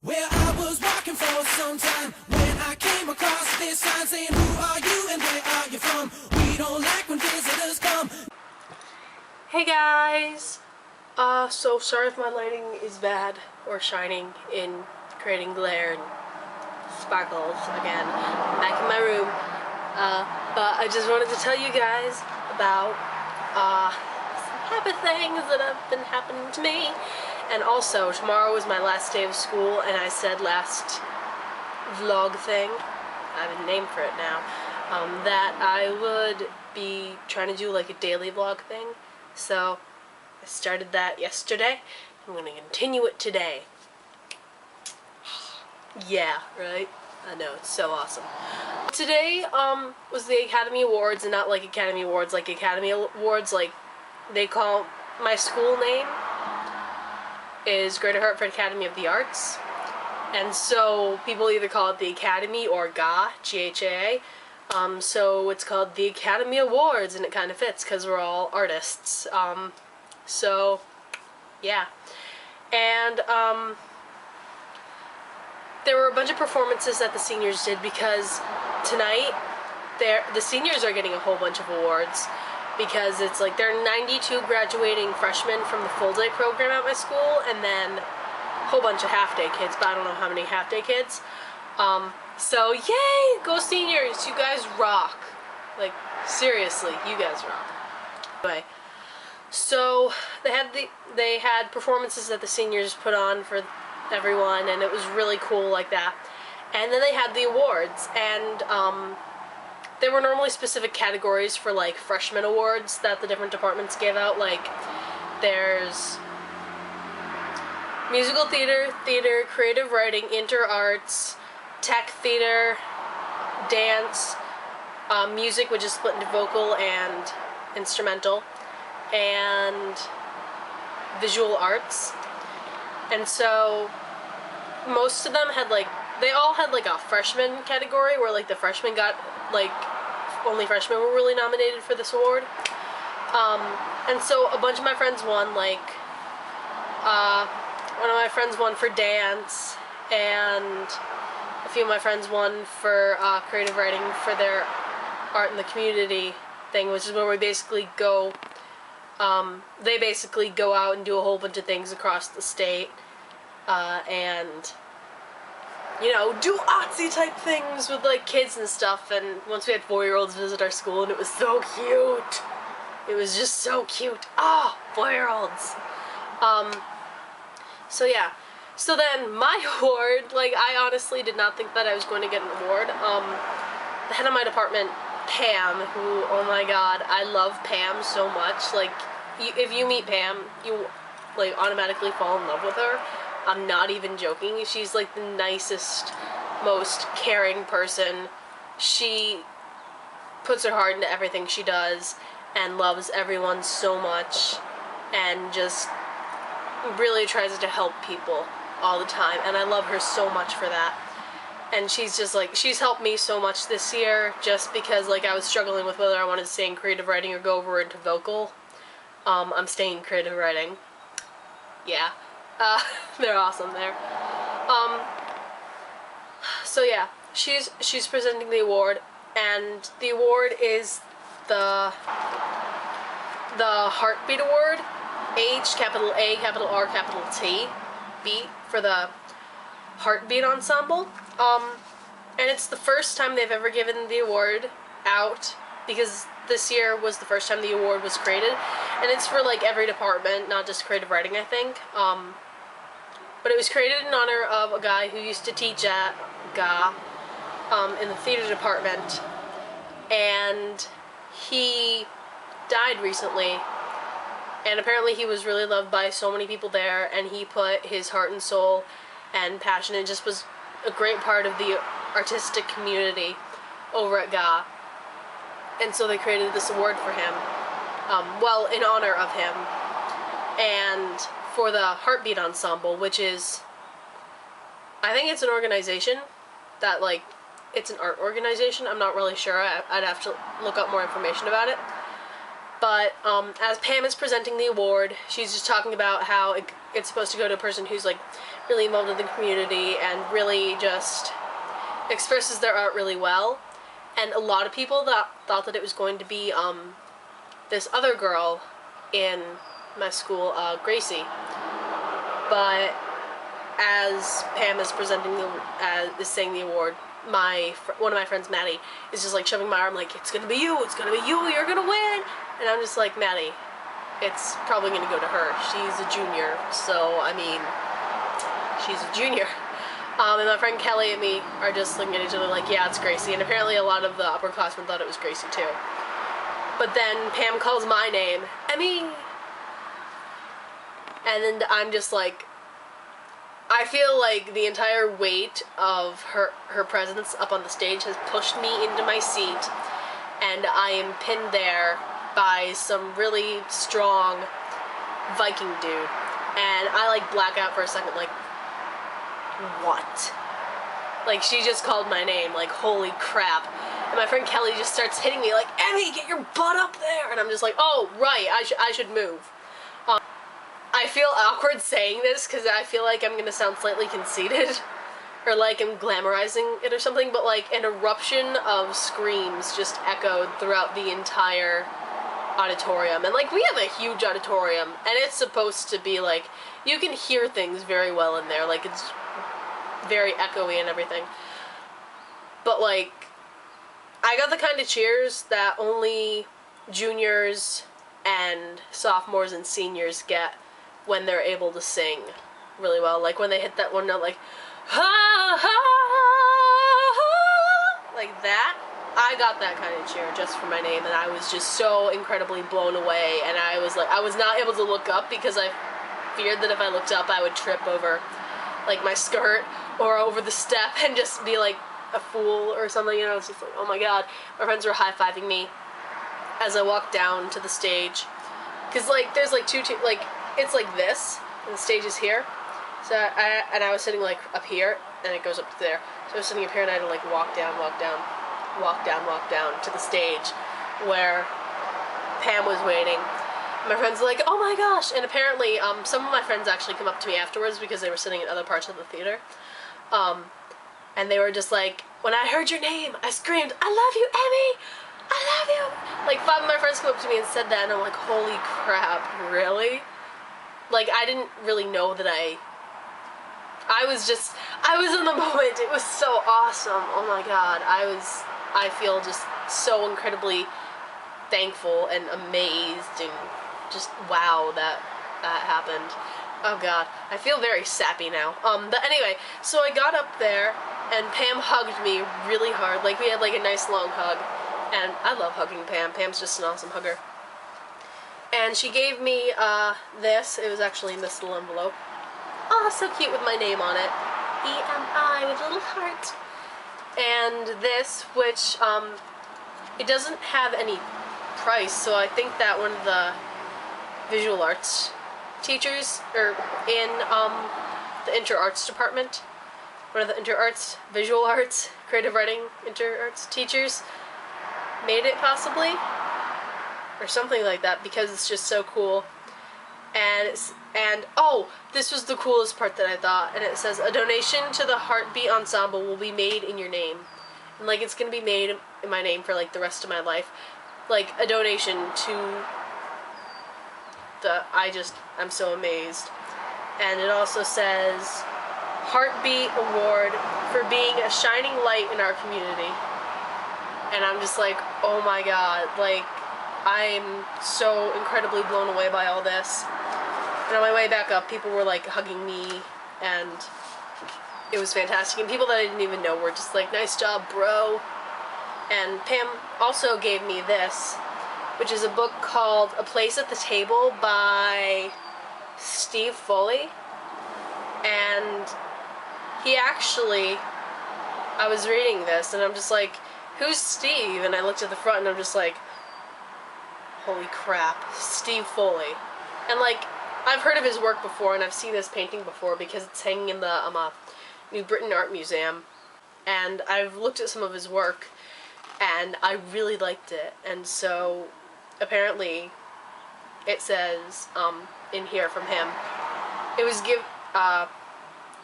Well, I was walking for some time when I came across this sign saying, "Who are you and where are you from? We don't like when visitors come." Hey guys! So sorry if my lighting is bad or shining in creating glare and sparkles again. I'm back in my room. But I just wanted to tell you guys about some happy things that have been happening to me. And also, tomorrow is my last day of school, and I said last vlog thing, I have a name for it now, that I would be trying to do like a daily vlog thing. So I started that yesterday. I'm going to continue it today. Yeah, right? I know, it's so awesome. Today was the Academy Awards, and not like Academy Awards, like Academy Awards, like they call my school name is Greater Hartford Academy of the Arts. And so people either call it the Academy or GA, G-H-A. So it's called the Academy Awards, and it kind of fits because we're all artists. So yeah. And there were a bunch of performances that the seniors did because tonight the seniors are getting a whole bunch of awards because it's like there are 92 graduating freshmen from the full day program at my school, and then a whole bunch of half-day kids, but I don't know how many half-day kids. So yay, go seniors, you guys rock. Like seriously, you guys rock. Anyway, so they had performances that the seniors put on for everyone, and it was really cool like that. And then they had the awards, and there were normally specific categories for like freshman awards that the different departments gave out. Like there's musical theater, creative writing, inter-arts, tech theater, dance, music, which is split into vocal and instrumental, and visual arts. And so most of them had like, they all had like a freshman category where like the freshmen got like, only freshmen were really nominated for this award. And so a bunch of my friends won, like one of my friends won for dance, and a few of my friends won for creative writing for their art in the community thing, which is where we basically go, they basically go out and do a whole bunch of things across the state, and, you know, do artsy type things with like kids and stuff. And once we had 4-year-olds visit our school, and it was so cute. It was just so cute. Ah, 4-year-olds. So yeah. So then my award, like I honestly did not think that I was going to get an award. The head of my department, Pam, who, oh my god, I love Pam so much. Like, if you meet Pam, you like automatically fall in love with her. I'm not even joking. She's like the nicest, most caring person. She puts her heart into everything she does and loves everyone so much, and just really tries to help people all the time, and I love her so much for that. And she's just like, she's helped me so much this year, just because like I was struggling with whether I wanted to stay in creative writing or go over into vocal. I'm staying in creative writing. Yeah. They're awesome there. So yeah, she's presenting the award, and the award is the Heartbeat Award. H, capital A, capital R, capital T, B, for the Heartbeat Ensemble. And it's the first time they've ever given the award out, because this year was the first time the award was created, and it's for like every department, not just creative writing, I think. But it was created in honor of a guy who used to teach at GA in the theater department, and he died recently. And apparently he was really loved by so many people there, and he put his heart and soul and passion, and just was a great part of the artistic community over at GA. And so they created this award for him, well, in honor of him, and for the Heartbeat Ensemble, which is, I think it's an organization that, like, it's an art organization. I'm not really sure. I'd have to look up more information about it. But as Pam is presenting the award, she's just talking about how it's supposed to go to a person who's like really involved in the community and really just expresses their art really well. And a lot of people thought that it was going to be this other girl in my school, Gracie. But as Pam is is saying the award, one of my friends, Maddie, is just like shoving my arm, like, it's gonna be you, you're gonna win. And I'm just like, Maddie, it's probably gonna go to her. She's a junior, so I mean, she's a junior. And my friend Kelly and me are just looking at each other like, yeah, it's Gracie. And apparently a lot of the upperclassmen thought it was Gracie too. But then Pam calls my name, Emmy. And then I'm just like, I feel like the entire weight of her presence up on the stage has pushed me into my seat, and I am pinned there by some really strong Viking dude. And I like black out for a second, like, what? Like, she just called my name, like, holy crap. And my friend Kelly just starts hitting me like, Emmy, get your butt up there! And I'm just like, oh, right, I should move. I feel awkward saying this because I feel like I'm going to sound slightly conceited or like I'm glamorizing it or something, but like an eruption of screams just echoed throughout the entire auditorium. And like, we have a huge auditorium and it's supposed to be like, you can hear things very well in there, like it's very echoey and everything. But like, I got the kind of cheers that only juniors and sophomores and seniors get when they're able to sing really well. Like when they hit that one note, like, ha, ha, ha, like that. I got that kind of cheer just for my name, and I was just so incredibly blown away. And I was like, I was not able to look up because I feared that if I looked up I would trip over like my skirt or over the step and just be like a fool or something, you know. It's just like, oh my god. My friends were high-fiving me as I walked down to the stage, because like there's like like it's like this and the stage is here, so I was sitting like up here and it goes up to there, so I was sitting up here and I had to like walk down to the stage where Pam was waiting. My friends were like, oh my gosh. And apparently some of my friends actually come up to me afterwards because they were sitting in other parts of the theater, and they were just like, when I heard your name I screamed, I love you, Emmy, I love you. Like 5 of my friends came up to me and said that, and I'm like, holy crap, really? Like, I didn't really know that I was in the moment. It was so awesome. Oh my god. I feel just so incredibly thankful and amazed and just wow that happened. Oh god. I feel very sappy now. But anyway, so I got up there and Pam hugged me really hard. Like, we had like a nice long hug. And I love hugging Pam. Pam's just an awesome hugger. And she gave me this. It was actually in this little envelope. Oh, so cute with my name on it. E-M-I with a little heart. And this, which it doesn't have any price, so I think that one of the visual arts teachers, or in the inter-arts department, one of the inter-arts, visual arts, creative writing inter-arts teachers made it possibly, or something like that, because it's just so cool. And oh, this was the coolest part that I thought, and it says, a donation to the Heartbeat Ensemble will be made in your name. And like, it's gonna be made in my name for like the rest of my life. Like a donation to I'm so amazed. And it also says, Heartbeat Award for being a shining light in our community. And I'm just like, oh my god, like, I'm so incredibly blown away by all this. And on my way back up, people were like hugging me, and it was fantastic. And people that I didn't even know were just like, nice job, bro. And Pam also gave me this, which is a book called A Place at the Table by Steve Foley. And he actually, I was reading this and I'm just like, who's Steve? And I looked at the front and I'm just like, holy crap, Steve Foley. And like, I've heard of his work before and I've seen this painting before because it's hanging in the New Britain Art Museum. And I've looked at some of his work and I really liked it. And so apparently it says in here from him, it was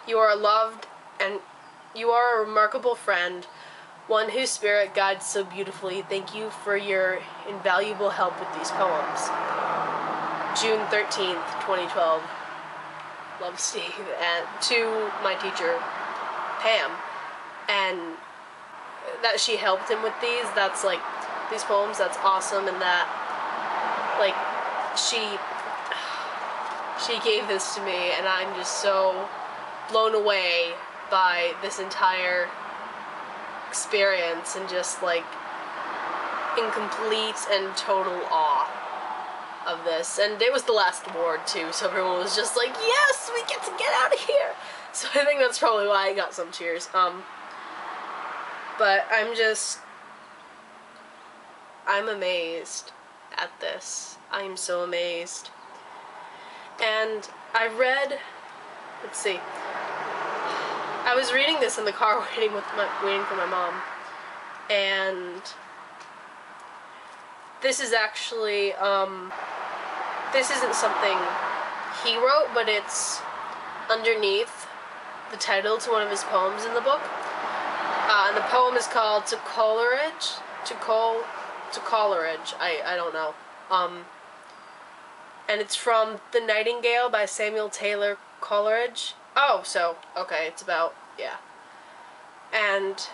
You are loved, and you are a remarkable friend, one whose spirit guides so beautifully. Thank you for your invaluable help with these poems. June 13th, 2012. Love, Steve. And to my teacher, Pam. And that she helped him with these, that's like, these poems, that's awesome. And that, like, she gave this to me, and I'm just so blown away by this entire experience and just like in complete and total awe of this. And it was the last award too, so everyone was just like, yes, we get to get out of here. So I think that's probably why I got some cheers. But I'm amazed at this. I'm so amazed. And I read, let's see, I was reading this in the car waiting for my mom, and this is actually, this isn't something he wrote, but it's underneath the title to one of his poems in the book, and the poem is called To Coleridge, I don't know, and it's from The Nightingale by Samuel Taylor Coleridge. Oh, so, okay, it's about, yeah. And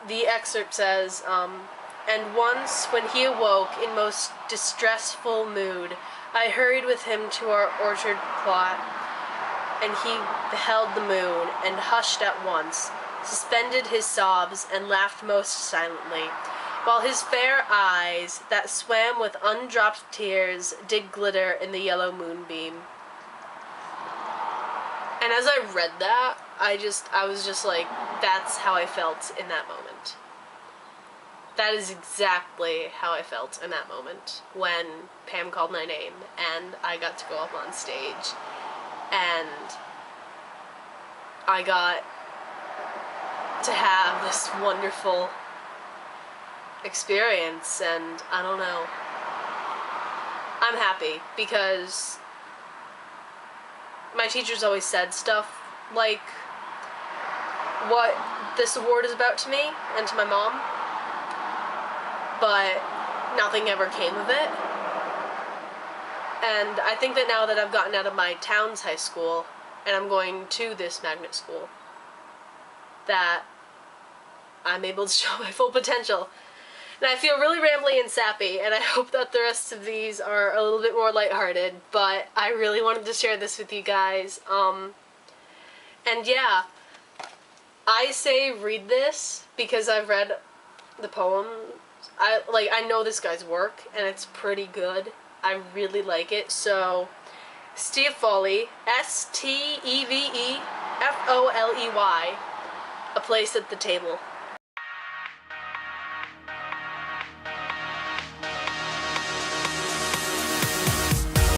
the excerpt says, and once, when he awoke in most distressful mood, I hurried with him to our orchard plot, and he beheld the moon, and hushed at once, suspended his sobs, and laughed most silently, while his fair eyes, that swam with undropped tears, did glitter in the yellow moonbeam. And as I read that, I was just like, that's how I felt in that moment. That is exactly how I felt in that moment when Pam called my name and I got to go up on stage and I got to have this wonderful experience, and I don't know. I'm happy because my teachers always said stuff like what this award is about to me and to my mom, but nothing ever came of it. And I think that now that I've gotten out of my town's high school and I'm going to this magnet school, that I'm able to show my full potential. And I feel really rambly and sappy, and I hope that the rest of these are a little bit more lighthearted, but I really wanted to share this with you guys. And yeah, I say read this because I've read the poem. I know this guy's work, and it's pretty good. I really like it, so Steve Foley, Stevefoley, A Place at the Table.